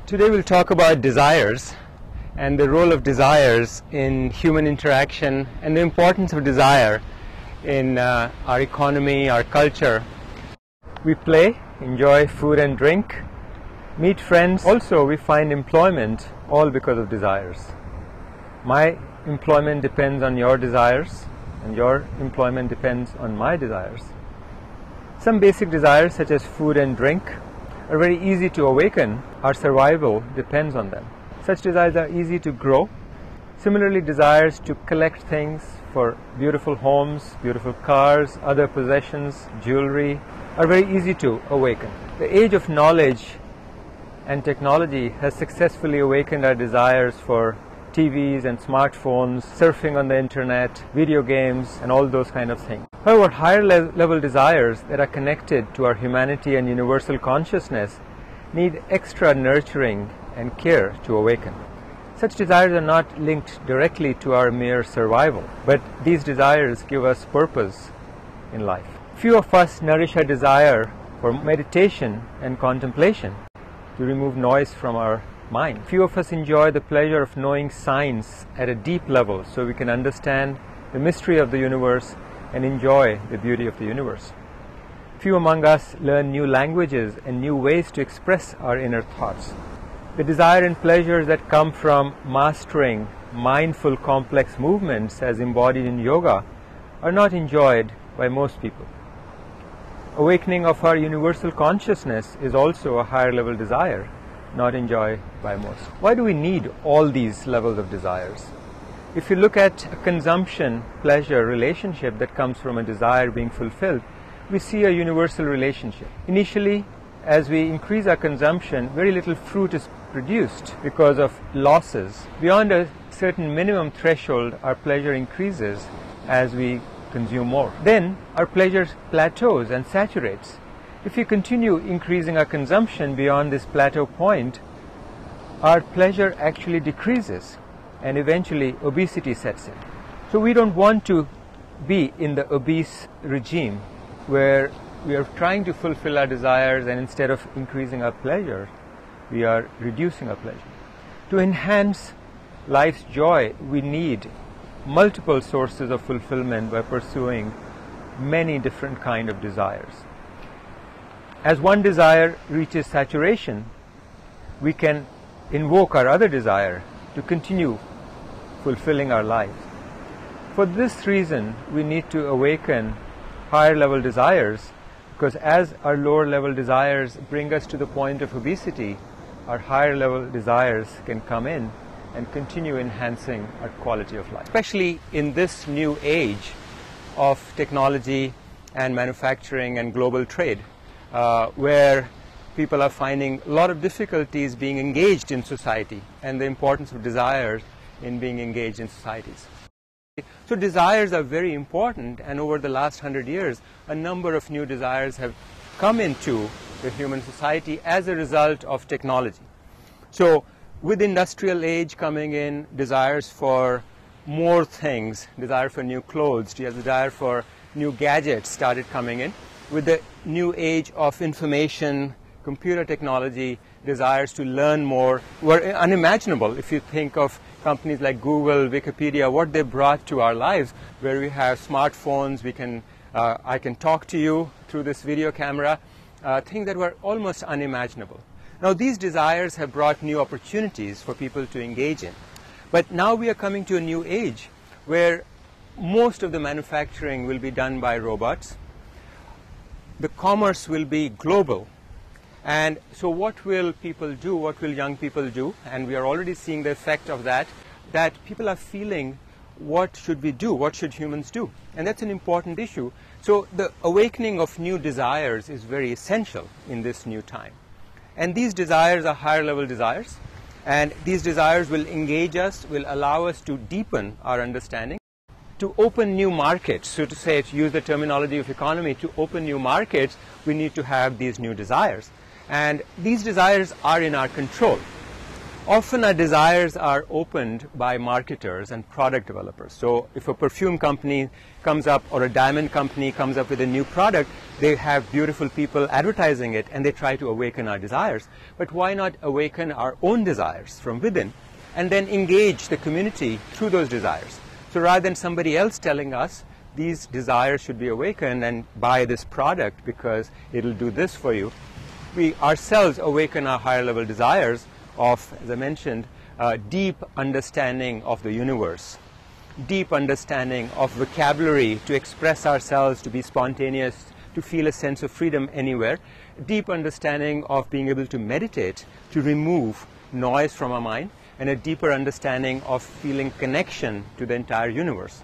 Today we'll talk about desires and the role of desires in human interaction and the importance of desire in our economy, our culture. We play, enjoy food and drink, meet friends. Also, we find employment, all because of desires. My employment depends on your desires, and your employment depends on my desires. Some basic desires, such as food and drink, are very easy to awaken. Our survival depends on them. Such desires are easy to grow. Similarly, desires to collect things for beautiful homes, beautiful cars, other possessions, jewelry, are very easy to awaken. The age of knowledge and technology has successfully awakened our desires for TVs and smartphones, surfing on the internet, video games, and all those kind of things. However, higher level desires that are connected to our humanity and universal consciousness need extra nurturing and care to awaken. Such desires are not linked directly to our mere survival, but these desires give us purpose in life. Few of us nourish our desire for meditation and contemplation to remove noise from our mind. Few of us enjoy the pleasure of knowing science at a deep level so we can understand the mystery of the universe and enjoy the beauty of the universe. Few among us learn new languages and new ways to express our inner thoughts. The desire and pleasures that come from mastering mindful complex movements as embodied in yoga are not enjoyed by most people. Awakening of our universal consciousness is also a higher level desire, not enjoyed by most. Why do we need all these levels of desires? If you look at a consumption-pleasure relationship that comes from a desire being fulfilled, we see a universal relationship. Initially, as we increase our consumption, very little fruit is produced because of losses. Beyond a certain minimum threshold, our pleasure increases as we consume more. Then our pleasure plateaus and saturates. If we continue increasing our consumption beyond this plateau point, our pleasure actually decreases and eventually obesity sets in. So we don't want to be in the obese regime where we are trying to fulfill our desires and instead of increasing our pleasure, we are reducing our pleasure. To enhance life's joy, we need multiple sources of fulfillment by pursuing many different kinds of desires. As one desire reaches saturation, we can invoke our other desire to continue fulfilling our lives. For this reason, we need to awaken higher level desires, because as our lower level desires bring us to the point of obesity, our higher level desires can come in and continue enhancing our quality of life. Especially in this new age of technology and manufacturing and global trade, where people are finding a lot of difficulties being engaged in society and the importance of desires in being engaged in societies. So desires are very important, and over the last 100 years, a number of new desires have come into the human society as a result of technology. So with industrial age coming in, desires for more things, desire for new clothes, desire for new gadgets started coming in. With the new age of information, computer technology, desires to learn more were unimaginable. If you think of companies like Google, Wikipedia, what they brought to our lives, where we have smartphones, I can talk to you through this video camera, things that were almost unimaginable. Now these desires have brought new opportunities for people to engage in. But now we are coming to a new age where most of the manufacturing will be done by robots. The commerce will be global. And so what will people do? What will young people do? And we are already seeing the effect of that people are feeling, what should we do? What should humans do? And that's an important issue. So the awakening of new desires is very essential in this new time. And these desires are higher level desires. And these desires will engage us, will allow us to deepen our understanding, to open new markets. So to say, to use the terminology of economy, to open new markets, we need to have these new desires. And these desires are in our control. Often our desires are opened by marketers and product developers. So if a perfume company comes up or a diamond company comes up with a new product, they have beautiful people advertising it and they try to awaken our desires. But why not awaken our own desires from within and then engage the community through those desires? So rather than somebody else telling us these desires should be awakened and buy this product because it'll do this for you, we ourselves awaken our higher level desires of, as I mentioned, deep understanding of the universe, deep understanding of vocabulary to express ourselves, to be spontaneous, to feel a sense of freedom anywhere, deep understanding of being able to meditate, to remove noise from our mind, and a deeper understanding of feeling connection to the entire universe.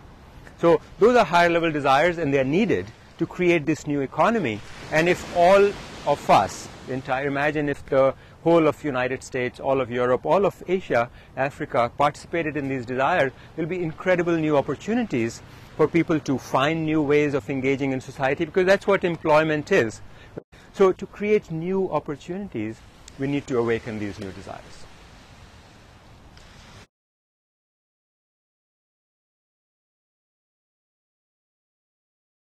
So those are higher level desires, and they are needed to create this new economy. And if all of us, imagine if the whole of United States, all of Europe, all of Asia, Africa participated in these desires, there will be incredible new opportunities for people to find new ways of engaging in society, because that's what employment is. So to create new opportunities, we need to awaken these new desires.